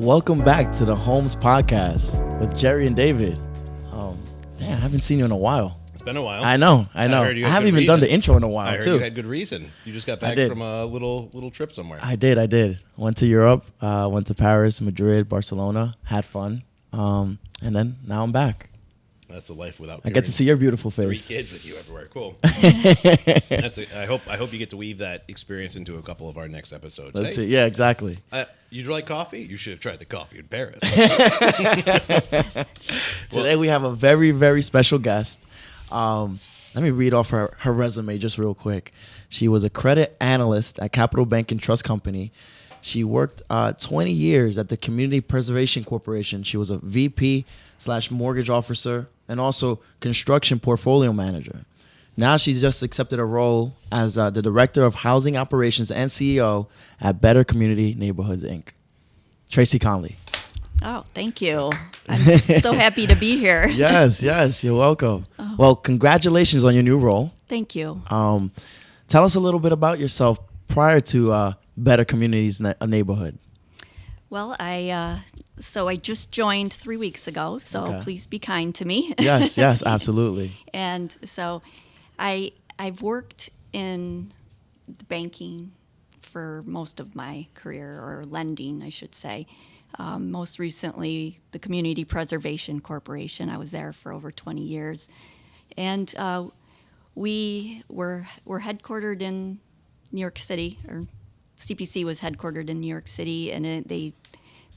Welcome back to the Homes Podcast with Jerry and David. I haven't seen you in a while. It's been a while. I know. I heard you I had haven't good even done reason. the intro in a while, I heard too. you had good reason. You just got back from a little trip somewhere. I did. Went to Europe, went to Paris, Madrid, Barcelona, had fun, and then now I'm back. That's a life without. I get to see your beautiful three face. kids with you everywhere. Cool. I hope you get to weave that experience into a couple of our next episodes. Let's see. Yeah, exactly. You like coffee? You should have tried the coffee in Paris. Today we have a very, very special guest. Let me read off her resume just real quick. She was a credit analyst at Capital Bank and Trust Company. She worked 20 years at the Community Preservation Corporation. She was a VP/mortgage officer and also construction portfolio manager. Now she's just accepted a role as the Director of Housing Operations and CEO at Better Community Neighborhoods, Inc. Tracy Conley. Oh, thank you. I'm so happy to be here. Yes, you're welcome. Oh. Well, congratulations on your new role. Thank you. Tell us a little bit about yourself prior to Better Communities Neighborhood. Well, I just joined 3 weeks ago, so Okay. please be kind to me. Yes, absolutely. And so I've worked in banking for most of my career, or lending, I should say. Most recently, the Community Preservation Corporation. I was there for over 20 years. And we were headquartered in New York City, or CPC was headquartered in New York City, and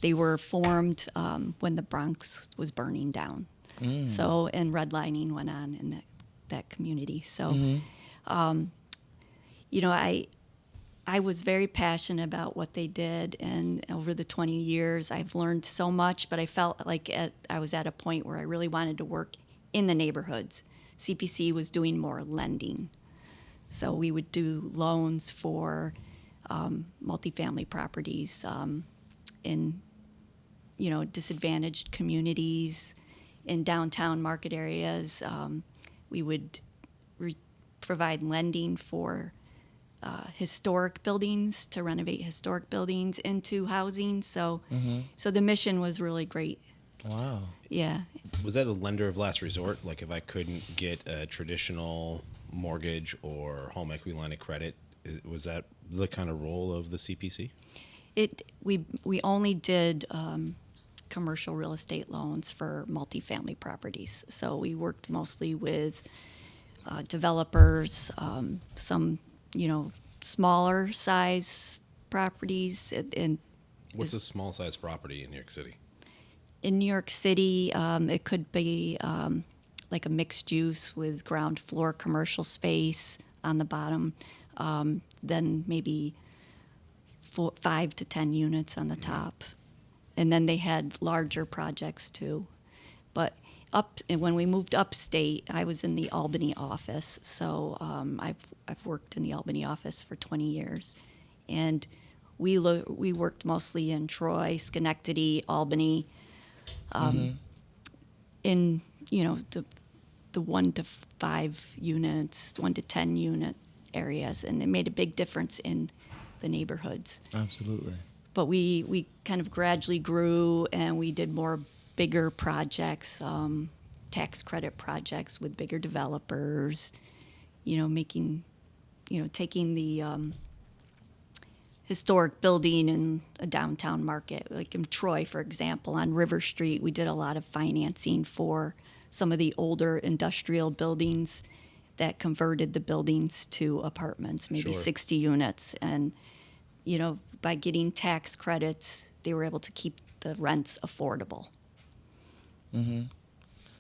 they were formed when the Bronx was burning down. So, and redlining went on in that community. So, I was very passionate about what they did, and over the 20 years, I've learned so much, but I felt like I was at a point where I really wanted to work in the neighborhoods. CPC was doing more lending. So we would do loans for multifamily properties in, disadvantaged communities, in downtown market areas. We would provide lending for historic buildings, to renovate historic buildings into housing. So the mission was really great. Wow. Yeah. Was that a lender of last resort? Like if I couldn't get a traditional mortgage or home equity line of credit, was that the kind of role of the CPC? We only did commercial real estate loans for multifamily properties. So we worked mostly with developers, some smaller size properties. What's a small size property in New York City? In New York City, it could be like a mixed use with ground floor commercial space on the bottom, then maybe 5 to 10 units on the top. And then they had larger projects too. But when we moved upstate, I was in the Albany office. So I've worked in the Albany office for 20 years. And we worked mostly in Troy, Schenectady, Albany, in the 1 to 5 units, 1 to 10 unit areas, and it made a big difference in the neighborhoods. Absolutely. But we kind of gradually grew, and we did more bigger projects, tax credit projects with bigger developers, taking the historic building in a downtown market, like in Troy, for example, on River Street. We did a lot of financing for some of the older industrial buildings that converted the buildings to apartments, maybe Sure. 60 units. And, by getting tax credits, they were able to keep the rents affordable.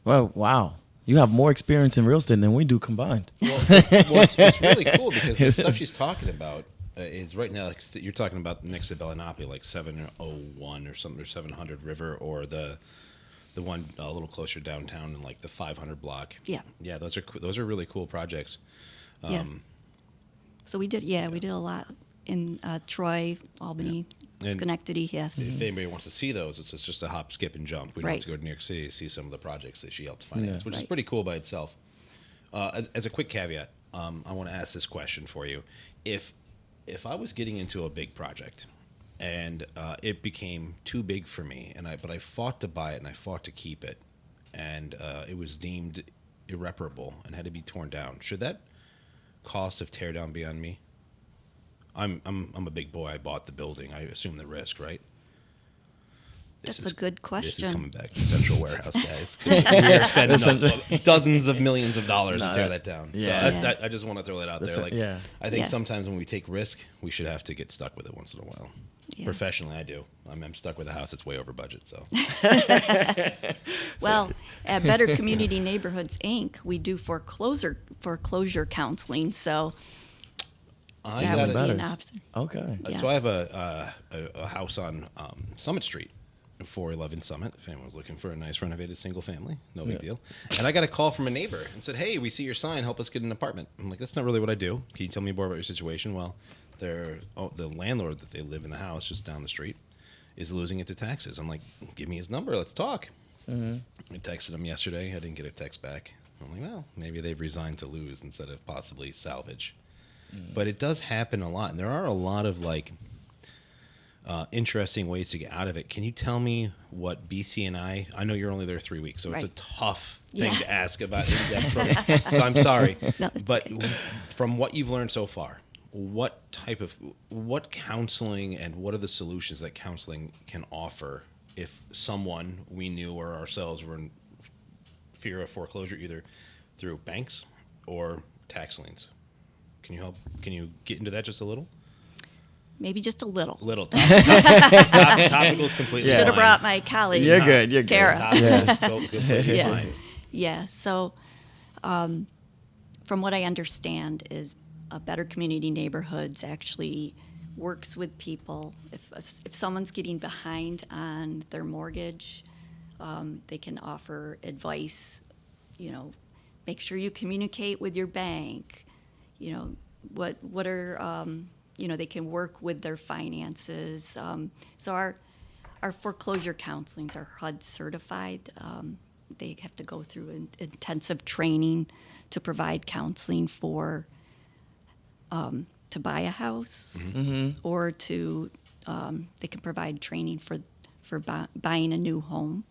Well, wow. You have more experience in real estate than we do combined. Well, it's really cool because the stuff she's talking about is right now, like, you're talking about next to Bellinapoli, like 701 or something, or 700 River, or the one a little closer downtown in like the 500 block. Yeah. Those are really cool projects. Yeah. So we did a lot in Troy, Albany, And Schenectady, yes. If anybody wants to see those, it's just a hop, skip, and jump. We don't have Right. to go to New York City to see some of the projects that she helped finance, which is Right. pretty cool by itself. As a quick caveat, I want to ask this question for you. If I was getting into a big project and it became too big for me. But I fought to buy it and I fought to keep it, and it was deemed irreparable and had to be torn down. Should that cost of tear down be on me? I'm a big boy. I bought the building. I assume the risk, right? That's a good question. This is coming back to Central Warehouse, guys. We are spending dozens of millions of dollars to tear that down. Yeah. So I just want to throw that out there. Like, I think sometimes when we take risk, we should have to get stuck with it once in a while. Yeah. Professionally, I do. I'm stuck with a house that's way over budget. So, well, at Better Community Neighborhoods Inc., we do foreclosure counseling. So that would be an option. Okay. Yes. So I have a house on Summit Street, 411 Summit. If anyone's looking for a nice renovated single family, no big deal. And I got a call from a neighbor and said, "Hey, we see your sign. Help us get an apartment." I'm like, "That's not really what I do. Can you tell me more about your situation?" Well, the landlord that they live in the house just down the street is losing it to taxes. I'm like, "Give me his number. Let's talk." I texted him yesterday. I didn't get a text back. I'm like, well, maybe they've resigned to lose instead of possibly salvage. But it does happen a lot, and there are a lot of interesting ways to get out of it. Can you tell me what BC&I know you're only there 3 weeks, so it's a tough thing to ask about in-depth program. So I'm sorry. No, but from what you've learned so far, what counseling and what are the solutions that counseling can offer if someone we knew or ourselves were in fear of foreclosure, either through banks or tax liens? Can you help? Can you get into that just a little? Maybe just a little. Topical is completely Should have fine. brought my colleague. You're good. Kara. Topical is completely fine. Yeah. So, from what I understand, is Better Community Neighborhoods actually works with people. If someone's getting behind on their mortgage, they can offer advice. Make sure you communicate with your bank. What are they can work with their finances. So our foreclosure counselings are HUD certified. They have to go through intensive training to provide counseling for to buy a house, or to they can provide training for buying a new home,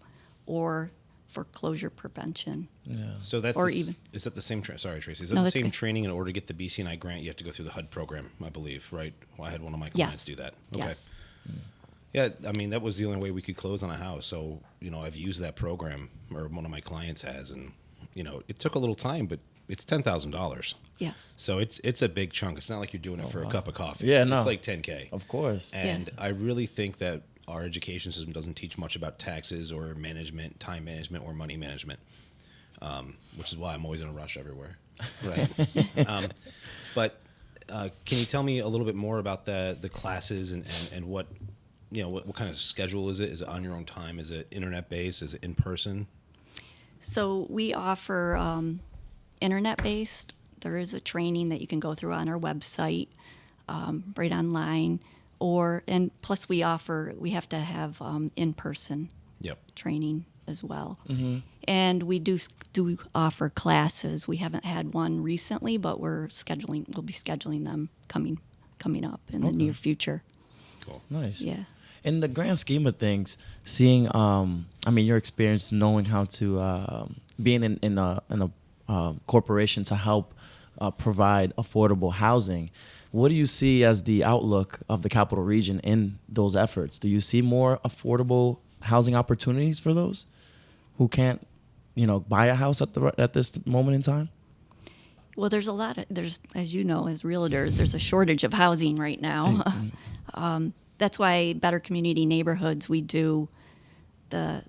or foreclosure prevention. Yeah. So that's Or even- is that the same? Sorry, Tracy. Is that No, the that's same good. training in order to get the BC&I grant? You have to go through the HUD program, I believe, right? Well, I had one of my clients do that. Okay. Yes. Yeah, I mean that was the only way we could close on a house. So I've used that program, or one of my clients has, and it took a little time, but it's $10,000. Yes. So it's a big chunk. It's not like you're doing it for a cup of coffee. Yeah, no. It's like $10K. Of course. And I really think that our education system doesn't teach much about taxes or management, time management, or money management, which is why I'm always in a rush everywhere. Right. But can you tell me a little bit more about the classes and what what kind of schedule is it? Is it on your own time? Is it internet based? Is it in person? So we offer internet based. There is a training that you can go through on our website, right online. And plus we have to have in-person training as well. And we do offer classes. We haven't had one recently, but we'll be scheduling them coming up in the near future. Cool. Nice. Yeah. In the grand scheme of things, seeing, your experience, knowing how to, being in a corporation to help provide affordable housing, what do you see as the outlook of the Capital Region in those efforts? Do you see more affordable housing opportunities for those who can't, buy a house at this moment in time? Well, there's as you know, as realtors, there's a shortage of housing right now. That's why Better Community Neighborhoods, we do the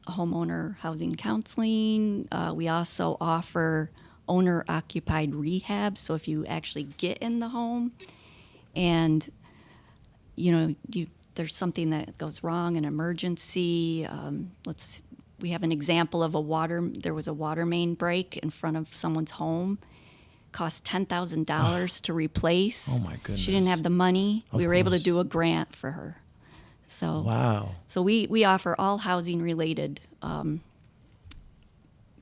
homeowner housing counseling. We also offer owner-occupied rehab. So if you actually get in the home and, there's something that goes wrong, an emergency, we have an example of there was a water main break in front of someone's home. Cost $10,000 to replace. Oh my goodness. She didn't have the money. Of We were able to course. do a grant for her. So Wow. So we offer all housing related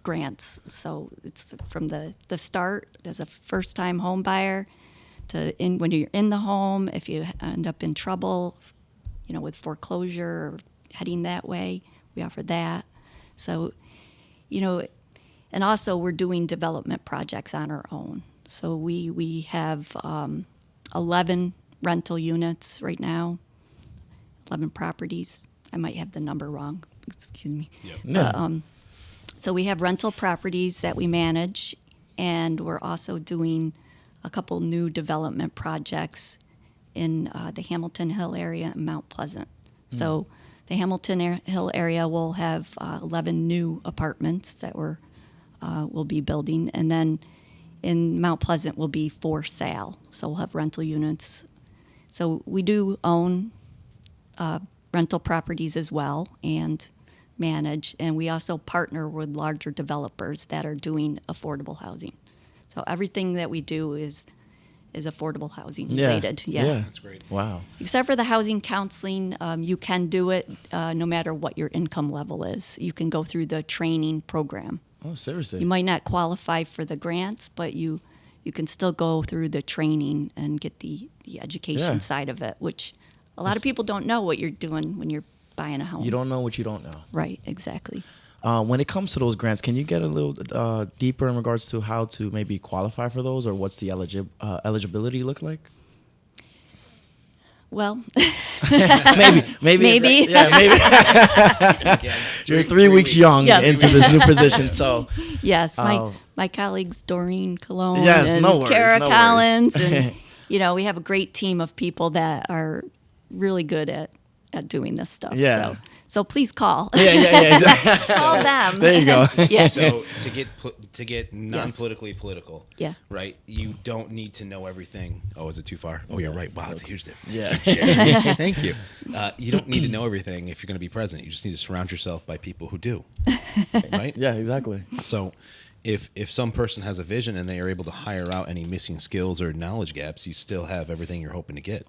grants. So it's from the start as a first time home buyer to when you're in the home, if you end up in trouble, with foreclosure or heading that way, we offer that. So, and also we're doing development projects on our own. So we have 11 rental units right now, 11 properties. I might have the number wrong. Excuse me. Yep. Yeah. So we have rental properties that we manage, and we're also doing a couple new development projects in the Hamilton Hill area and Mount Pleasant. So the Hamilton Hill area will have 11 new apartments that we'll be building, and then in Mount Pleasant will be for sale. So we'll have rental units. So we do own rental properties as well and manage, and we also partner with larger developers that are doing affordable housing. So everything that we do is affordable housing related. Yeah. That's great. Wow. Except for the housing counseling, you can do it no matter what your income level is. You can go through the training program. Oh, seriously? You might not qualify for the grants, but you can still go through the training and get the education side of it, which a lot of people don't know what you're doing when you're buying a home. You don't know what you don't know. Right, exactly. When it comes to those grants, can you get a little deeper in regards to how to maybe qualify for those, or what's the eligibility look like? Well, maybe. Yeah, maybe. You're 3 weeks young Yes. into this new position, so yes, my colleagues Doreen Cologne Yes, and no worries, Kara no worries. Collins, and we have a great team of people that are really good at doing this stuff. Yeah. So please call. yeah. Exactly. Call them. There you go. Yeah. So to get non-politically political, Yeah. right? You don't need to know everything. Oh, is it too far? Oh, you're right. Wow, it's a huge difference. Yeah. Thank you. You don't need to know everything if you're going to be president. You just need to surround yourself by people who do, right? Yeah, exactly. So if some person has a vision and they are able to hire out any missing skills or knowledge gaps, you still have everything you're hoping to get.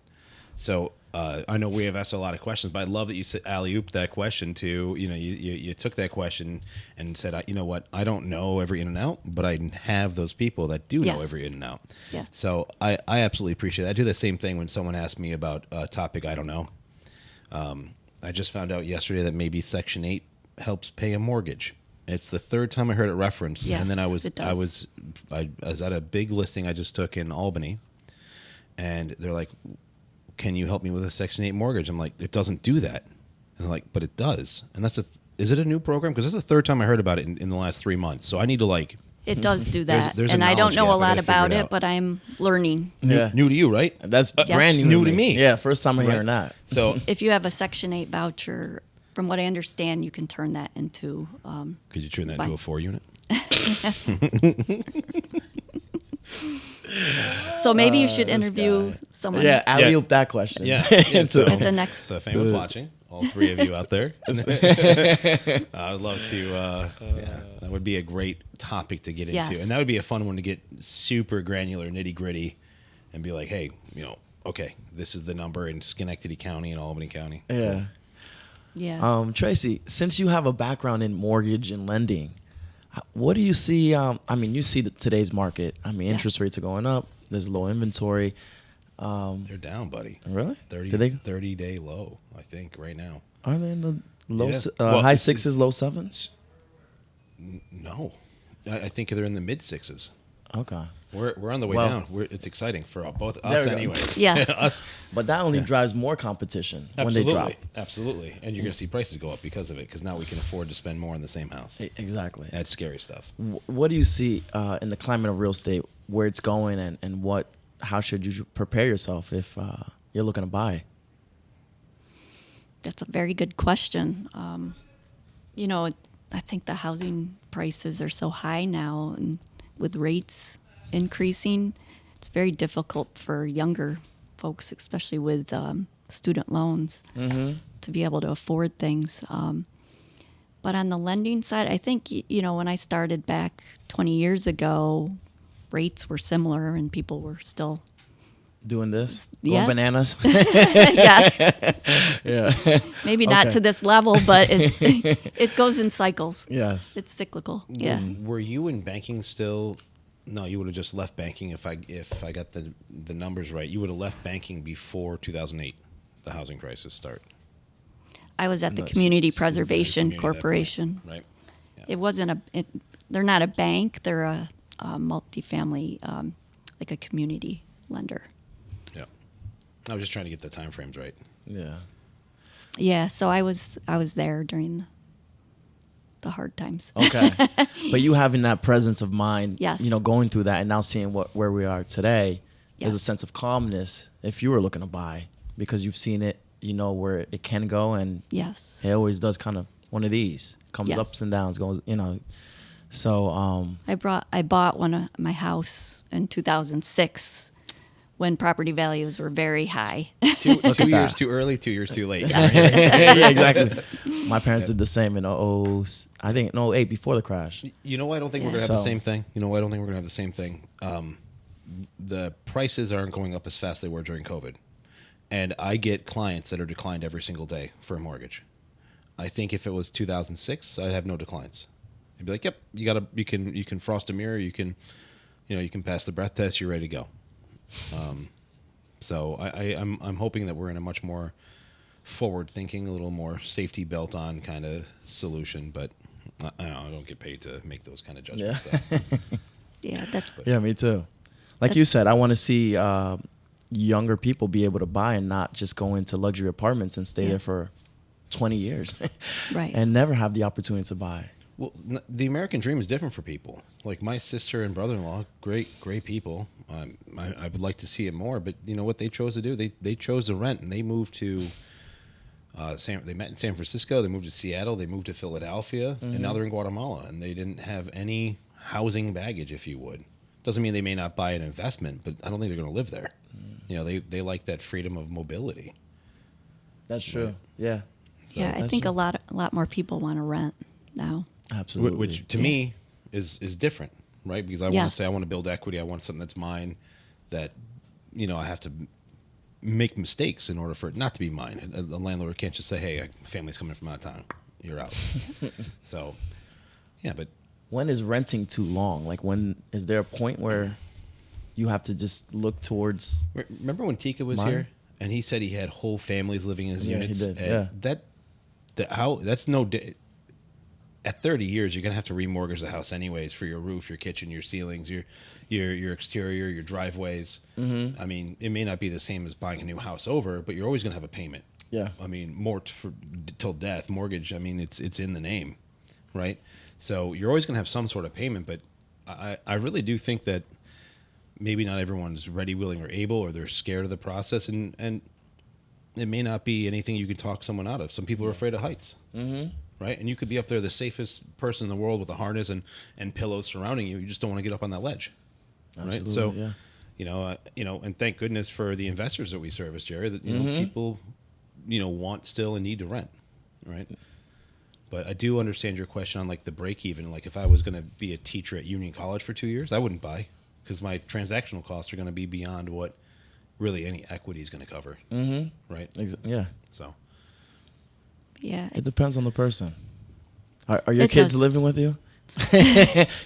So I know we have asked a lot of questions, but I love that you said alley-oop that question to, you took that question and said, you know what, I don't know every in and out, but I have those people that do know Yes. every in and out. Yeah. So I absolutely appreciate that. I do the same thing when someone asks me about a topic I don't know. I just found out yesterday that maybe Section 8 helps pay a mortgage. It's the third time I heard it referenced. Yes, and then I it was at a big listing I just took in Albany, and they're like, can you help me with a Section 8 mortgage? I'm like, it doesn't do that. And they're like, but it does. And is it a new program? Because that's the third time I heard about it in the last 3 months. So I need to It does do that. There's a and I don't knowledge know gap. a I lot gotta figure about it it, out. but I'm learning. Yeah. New to you, right? That's Yes. brand New to me. Yeah, first time I'm Right. hearing that. So If you have a Section 8 voucher, from what I understand, you can turn that into. could you turn that Fine. into a 4-unit? So maybe you should this interview guy. someone. Yeah, alley-oop that question. Yeah. So- At the next. So if anyone's watching, all three of you out there, I would love to. That would be a great topic to get into, Yes. and that would be a fun one to get super granular, nitty gritty, and be like, hey, okay, this is the number in Schenectady County and Albany County. Yeah. Yeah. Tracy, since you have a background in mortgage and lending, what do you see? You see today's market. Interest rates are going up. There's low inventory. They're down, buddy. Really? 30-day low, I think, right now. Are they in the low Yeah. Well, high it's- sixes, low sevens? No, I think they're in the mid 6s. Okay. We're on the way Well- down. It's exciting for both There us, we go. anyways. Yes. Us. But that only drives more competition when they Absolutely, drop. absolutely, and you're going to see prices go up because of it. Because now we can afford to spend more on the same house. Exactly. That's scary stuff. What do you see in the climate of real estate, where it's going, and how should you prepare yourself if you're looking to buy? That's a very good question. I think the housing prices are so high now, and with rates increasing, it's very difficult for younger folks, especially with student loans, to be able to afford things. But on the lending side, I think, when I started back 20 years ago, rates were similar and people were still Doing this? Yeah. Going bananas? yes, Yeah. maybe not Okay. to this level, but it goes in cycles. Yes. It's cyclical. Yeah. Were you in banking still? No, you would have just left banking if I got the numbers right. You would have left banking before 2008. the housing crisis start? I was at the Nice. Community Is there a Preservation community at that point? Corporation. Right. Yeah. It wasn't they're not a bank. They're a multifamily, like a community lender. Yeah. I was just trying to get the time frames right. Yeah. Yeah, so I was there during the hard times. Okay. But you having that presence of mind, Yes. going through that and now seeing where we are today, there's a Yes. sense of calmness if you were looking to buy because you've seen it, where it can go, and Yes. it always does kind of one of these. Comes Yes. ups and downs, goes, So, I bought my house in 2006 when property values were very high. Two at years that. too early, 2 years too late. yeah, exactly. My parents did the same in I think in 08 before the crash. You know why I don't think we're Yeah. going to have the So- same thing? You know why I don't think we're going to have the same thing? The prices aren't going up as fast as they were during COVID. And I get clients that are declined every single day for a mortgage. I think if it was 2006, I'd have no declines. I'd be like, "Yep, you can frost a mirror, you can pass the breath test, you're ready to go." So I'm hoping that we're in a much more forward thinking, a little more safety belt on kind of solution, but I don't get paid to make those kind of judgments. Yeah. So. Yeah, that's Yeah, me too. Like you said, I want to see younger people be able to buy and not just go into luxury apartments and stay Yeah. there for 20 years right. and never have the opportunity to buy. Well, the American dream is different for people. Like my sister and brother-in-law, great people. I would like to see it more, but you know what they chose to do? They chose to rent, and they moved to. They met in San Francisco. They moved to Seattle. They moved to Philadelphia, and now they're in Guatemala. And they didn't have any housing baggage, if you would. Doesn't mean they may not buy an investment, but I don't think they're going to live there. They like that freedom of mobility. That's true. Right. Yeah, So, Yeah, I that's think true. a lot more people want to rent now. absolutely. which to me is different, right? Because I want Yes. to say I want to build equity. I want something that's mine. That I have to make mistakes in order for it not to be mine. The landlord can't just say, "Hey, a family's coming from out of town. You're out." So, yeah, but When is renting too long? Like, when is there a point where you have to just look towards? remember when Tika was Mine? here and he said he had whole families living in his Yeah, he units? did, And yeah. that's no. At 30 years, you're gonna have to remortgage the house anyways for your roof, your kitchen, your ceilings, your exterior, your driveways. Mm-hmm. I mean, it may not be the same as buying a new house over, but you're always gonna have a payment. Yeah. I mean, till death. Mortgage. I mean, it's in the name, right? So you're always gonna have some sort of payment. But I really do think that maybe not everyone's ready, willing, or able, or they're scared of the process, and it may not be anything you can talk someone out of. Some people are afraid of heights. Mm-hmm. Right? And you could be up there the safest person in the world with a harness and pillows surrounding you. You just don't want to get up on that ledge. Right? So, yeah. And thank goodness for the investors that we service, Jerry, that, people, want still and need to rent. Right? But I do understand your question on like the break even. Like if I was going to be a teacher at Union College for 2 years, I wouldn't buy because my transactional costs are going to be beyond what really any equity is going to cover. Mm-hmm. Right? Yeah. So. Yeah. It depends on the person. Are your It kids does. living with you?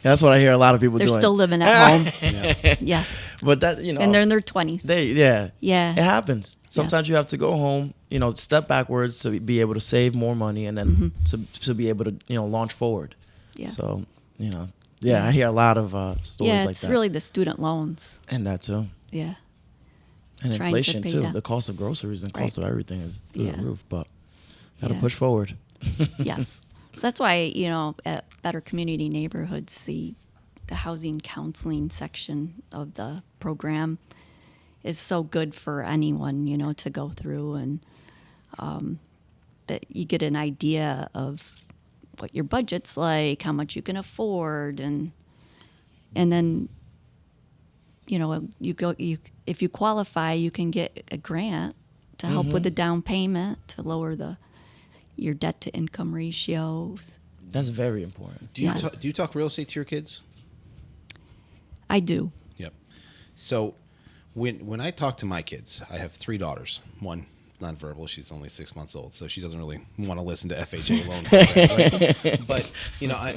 That's what I hear a lot of people They're doing. still living at home. Yeah. Yes. But that, And they're in their 20s. yeah. Yeah. It happens. Sometimes Yes. you have to go home, step backwards to be able to save more money and then to be able to, launch forward. Yeah. So, I hear a lot of stories Yeah, like it's that. really the student loans. And that too. Yeah. And Trying to inflation pay too. that. The cost of groceries and cost Right. of everything is through the Yeah. roof. But got to Yeah. push forward. Yes. So that's why, at Better Community Neighborhoods, the housing counseling section of the program is so good for anyone, to go through and that you get an idea of what your budget's like, how much you can afford, and then, if you qualify, you can get a grant to help with the down payment to lower your debt to income ratios. That's very important. Do you Yes. do you talk real estate to your kids? I do. Yep. So when I talk to my kids, I have 3 daughters. One nonverbal, she's only 6 months old, so she doesn't really want to listen to FHA loan programs, right? But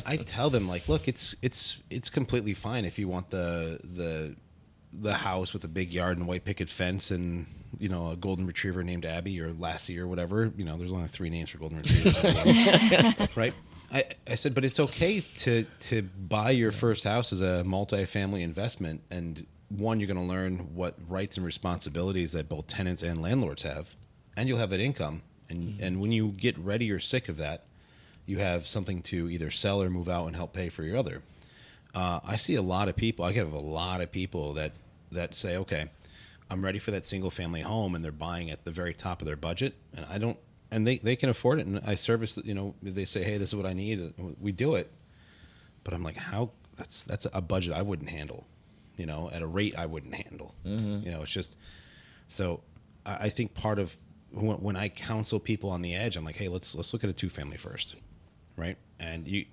I tell them like, look, it's completely fine if you want the the house with a big yard and white picket fence and, you know, a golden retriever named Abby or Lassie or whatever. You know, there's only 3 names for golden retrievers. Right? I said, but it's okay to buy your first house as a multifamily investment. And one, you're going to learn what rights and responsibilities that both tenants and landlords have. And you'll have that income. And when you get ready or sick of that, you have something to either sell or move out and help pay for your other. I see a lot of people. I get a lot of people that say, okay, I'm ready for that single family home, and they're buying at the very top of their budget, and I don't, and they can afford it, and I service, you know, they say, hey, this is what I need, we do it. But I'm like, how? That's a budget I wouldn't handle, you know, at a rate I wouldn't handle. You know, it's just, so I think part of when I counsel people on the edge, I'm like, hey, let's look at a 2-family first, right? And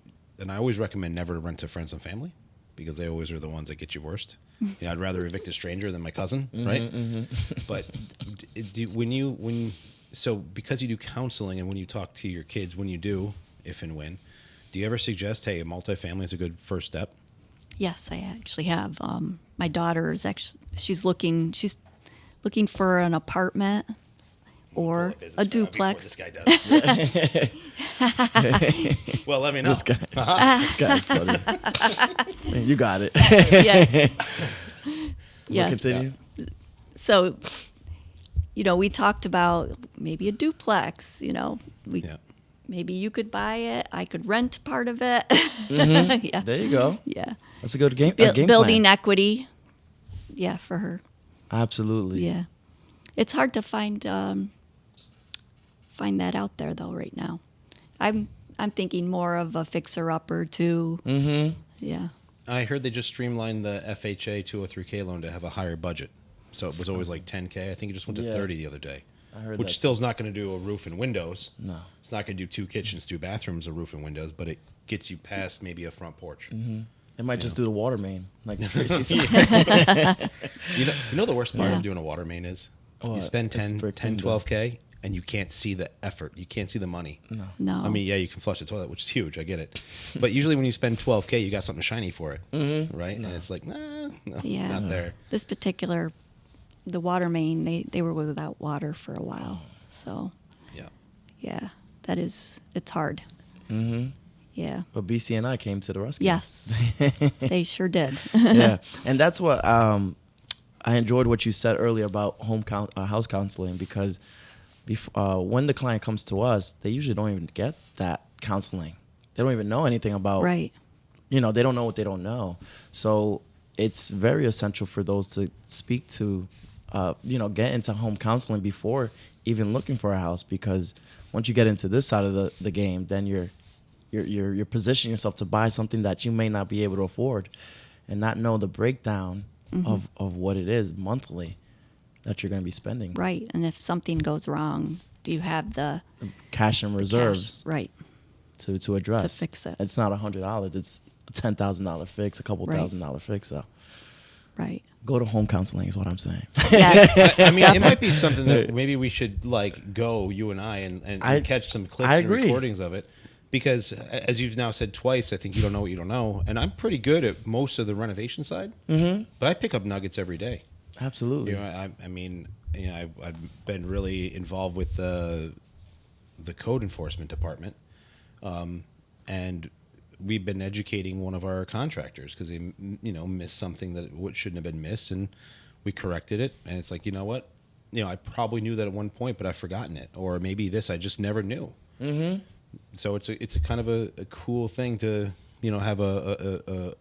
I always recommend never to rent to friends and family, because they always are the ones that get you worst. You know, I'd rather evict a stranger than my cousin, right? But so because you do counseling and when you talk to your kids, when you do, if and when, do you ever suggest, hey, a multifamily is a good first step? Yes, I actually have. My daughter is she's looking for an apartment or a duplex. This guy does. Well, let me know. This guy's funny. You got it. Yes. Yes. Continue. So, you know, we talked about maybe a duplex. You know, maybe you could buy it. I could rent part of it. Yeah. There you go. Yeah. That's a good game. Building plan. equity. Yeah, for her. Absolutely. Yeah. It's hard to find that out there though right now. I'm thinking more of a fixer-upper too. Mm-hmm. Yeah. I heard they just streamlined the FHA 203K loan to have a higher budget. So it was always like 10K. I think it just went to 30 the other day. I heard which that still is not going to do a roof and windows. No. It's not going to do 2 kitchens, 2 bathrooms, a roof and windows, but it gets you past maybe a front porch. Mm-hmm. It might just do the water main, like Tracy said. You know the worst part of doing a water main is? What? You spend 10, It's 12K, and you can't see the effort. You can't see the money. No. I mean, yeah, you can flush the toilet, which is huge. I get it. But usually when you spend 12K, you got something shiny for it, right? No. And it's like, no, Yeah. not there. This particular, the water main, they were without water for a while. So, yeah, it's hard. Mm-hmm. Yeah. But BCNI came to the rescue. Yes, they sure did. Yeah, and that's what I enjoyed what you said earlier about house counseling, because when the client comes to us, they usually don't even get that counseling. They don't even know anything about. Right. You know, they don't know what they don't know. So it's very essential for those to speak to, get into home counseling before even looking for a house, because once you get into this side of the game, then you're positioning yourself to buy something that you may not be able to afford, and not know the breakdown of what it is monthly that you're going to be spending. Right. And if something goes wrong, do you have the cash and reserves right to address to fix it? It's not $100. It's a $10,000 fix, a couple $1,000 fix. So right. Go to home counseling is what I'm saying. Yes. I mean, it might be something that maybe we should go, you and I, and catch some clips and recordings of it. Because as you've now said twice, I think you don't know what you don't know. And I'm pretty good at most of the renovation side, but I pick up nuggets every day. Absolutely. You know, I mean, I've been really involved with the code enforcement department, and we've been educating one of our contractors because they, missed something that shouldn't have been missed, and we corrected it. And it's like, you know what? I probably knew that at one point, but I've forgotten it, or maybe this I just never knew. Mm-hmm. So it's a kind of a cool thing to have an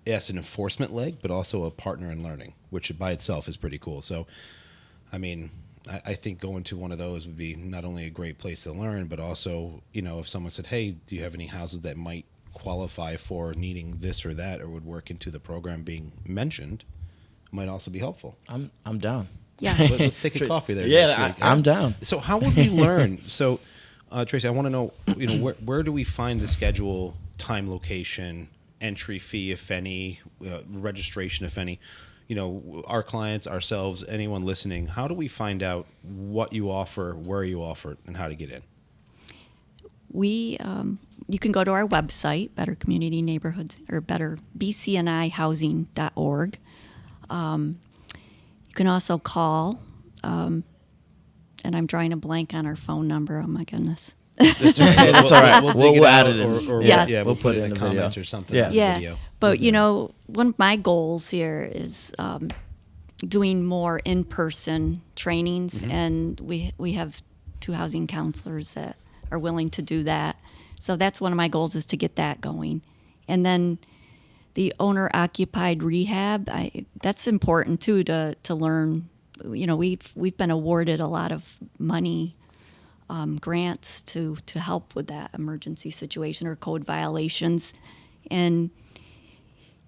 enforcement leg, but also a partner in learning, which by itself is pretty cool. So, I mean, I think going to one of those would be not only a great place to learn, but also, if someone said, hey, do you have any houses that might qualify for needing this or that, or would work into the program being mentioned, might also be helpful. I'm down. Yeah. Let's take a coffee there. Yeah, I'm down. So how would we learn? So, Tracy, I want to know, where do we find the schedule, time, location, entry fee, if any, registration, if any? Our clients, ourselves, anyone listening, how do we find out what you offer, where you offer it, and how to get in? You can go to our website, Better Community Neighborhoods, or betterbcnihousing.org. You can also call, and I'm drawing a blank on our phone number. Oh my goodness. That's all right. That's all right. We'll We'll dig it add out, it in. or Yes. we'll put it in the the video. comments or something. Yeah. on the Yeah, video. but one of my goals here is doing more in-person trainings, and we have 2 housing counselors that are willing to do that. So that's one of my goals, is to get that going, and then the owner-occupied rehab. That's important too, to learn. We've been awarded a lot of money. Grants to help with that emergency situation or code violations, and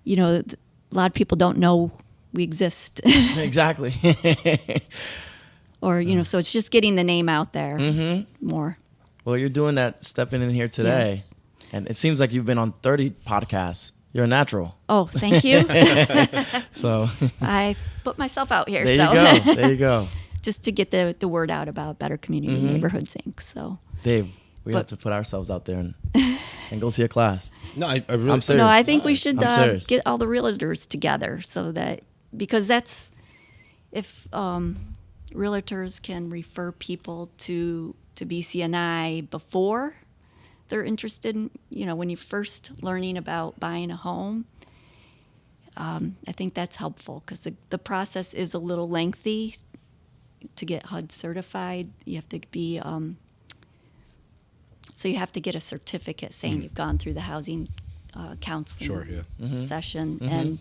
a lot of people don't know we exist, Exactly. or so it's just getting the name out there more. Well, you're doing that, stepping in here today, Yes. and it seems like you've been on 30 podcasts. You're a natural. Oh, thank you. So I put myself out here. there so. you go. There you go. Just to get the word out about Better Community Neighborhoods Inc. So. Dave, we But- have to put ourselves out there and go see a class. No, I really. I'm serious. No, I think we should I'm serious. get all the realtors together, because that's if realtors can refer people to BCNI before they're interested in, when you're first learning about buying a home. I think that's helpful, because the process is a little lengthy to get HUD certified. You have to be so you have to get a certificate saying you've gone through the housing counseling Sure, yeah. session,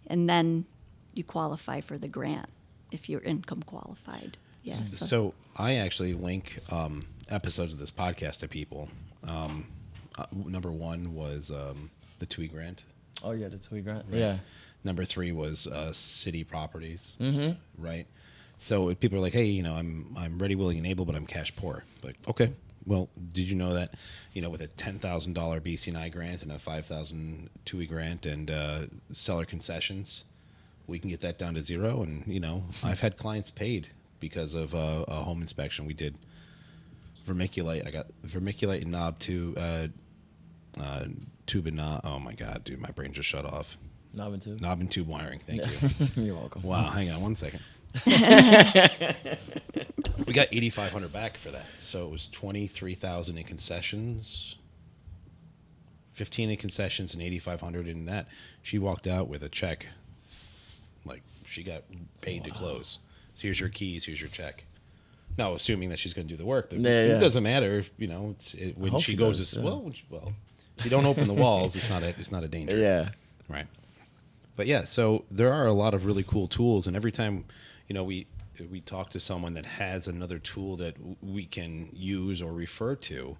and then you qualify for the grant if you're income qualified. Yeah. So I actually link episodes of this podcast to people. Number 1 was the TWE grant. Oh yeah, that's we grant. Right. Yeah. Number 3 was city properties. Right. So if people are like, hey, I'm ready, willing, and able, but I'm cash poor. Like, okay. Well, did you know that, with a $10,000 BCNI grant and a $5,000 TUI grant and seller concessions, we can get that down to 0. And, I've had clients paid because of a home inspection. We did vermiculite. I got vermiculite and knob tube and knob. Oh my God, dude, my brain just shut off. Knob and tube. Knob and tube wiring. Thank you. You're welcome. Wow, hang on one second. We got $8,500 back for that, so it was $23,000 in concessions, $15,000 in concessions, and $8,500 in that. She walked out with a check, like she got paid to close. So here's your keys, here's your check. Now, assuming that she's going to do the work, but Yeah. it doesn't matter. When hope she she goes, does, it's, yeah. well, if you don't open the walls, it's not a danger. Yeah. Right. But yeah, so there are a lot of really cool tools, and every time, we talk to someone that has another tool that we can use or refer to,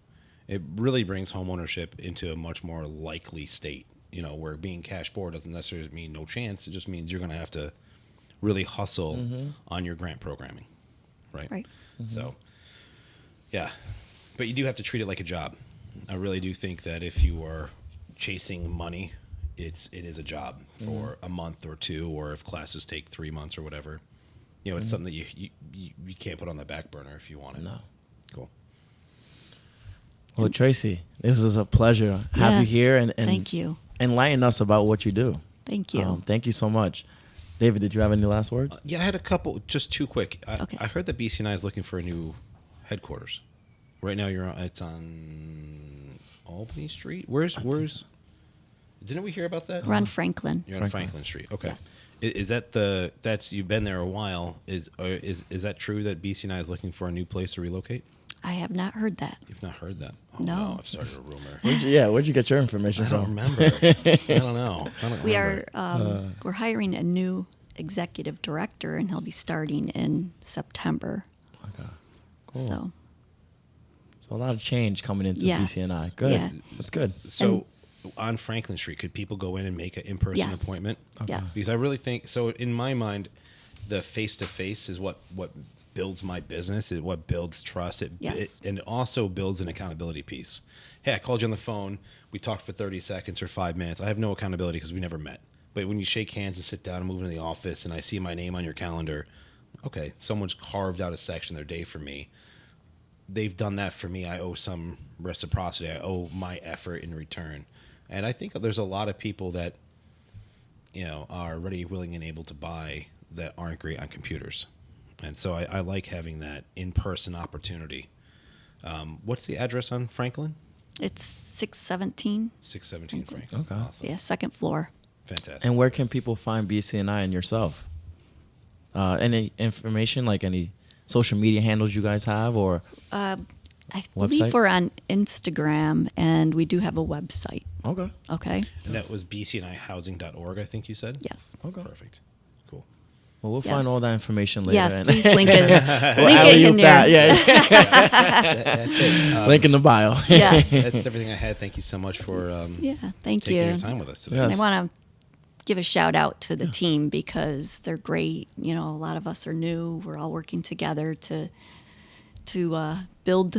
it really brings homeownership into a much more likely state. Where being cash poor doesn't necessarily mean no chance. It just means you're going to have to really hustle on your grant programming, right? Right. So, yeah, but you do have to treat it like a job. I really do think that if you are chasing money, it is a job for a month or 2, or if classes take 3 months or whatever. It's something that you can't put on the back burner if you want it. No. Cool. Well, Tracy, this was a pleasure to have you Yes. here and Thank you. enlighten us about what you do. Thank you. Thank you so much. David, did you have any last words? Yeah, I had a couple, just 2 quick. Okay. I heard that BCNI is looking for a new headquarters. Right now, it's on Albany Street. Where's? Didn't we hear about that? We're on Franklin. You're on Franklin Street. Okay. Yes. Is that that's you've been there a while? Is that true that BCNI is looking for a new place to relocate? I have not heard that. You've not heard that? Oh, No. I've started a rumor. Where'd you get your information I don't from? remember. I don't know. I don't We remember. are we're hiring a new executive director, and he'll be starting in September. Okay. Cool. So So a lot of change coming into Yes. BCNI. Good. Yeah. That's good. So on Franklin Street, could people go in and make an in-person Yes. appointment? Yes. Because I really think so. In my mind, the face-to-face is what builds my business. Is what builds trust. Yes. And it also builds an accountability piece. Hey, I called you on the phone. We talked for 30 seconds or 5 minutes. I have no accountability because we never met. But when you shake hands and sit down and move into the office, and I see my name on your calendar, okay, someone's carved out a section of their day for me. They've done that for me. I owe some reciprocity. I owe my effort in return. And I think there's a lot of people that are ready, willing, and able to buy that aren't great on computers. And so I like having that in-person opportunity. What's the address on Franklin? It's 617. 617 Franklin. Okay. Awesome. Yeah, second floor. Fantastic. And where can people find BCNI and yourself? Any information, like any social media handles you guys have, or I Website? believe we're on Instagram, and we do have a website. okay, Okay. And that was bcnihousing.org, I think you said? Yes. okay. Perfect. Cool. Well, we'll Yes. find all that information later. Yes, and- please link it. We'll link it alley-oop in that. there. Yeah. That's it. Link in the bio. Yeah. That's everything I had. Thank you so much for Yeah, thank taking you. your time with us today. Yes. I want to give a shout out to the team because they're great. A lot of us are new. We're all working together to build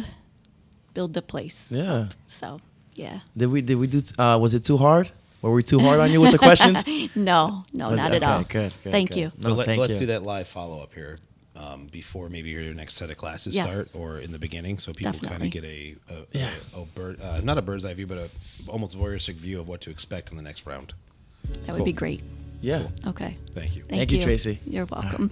the place. Yeah. So, yeah. Did we do? Was it too hard? Were we too hard on you with the questions? No, Was- not at okay, all. Good. Thank good. you. No, But thank let's you. do that live follow-up here before maybe your next set of classes Yes. start, or in the beginning, so people kind Definitely. of get a Yeah. bird, not a bird's eye view, but a almost voyeuristic view of what to expect in the next round. That would be great. Yeah. Okay. Thank you. Thank you, Tracy. You're welcome.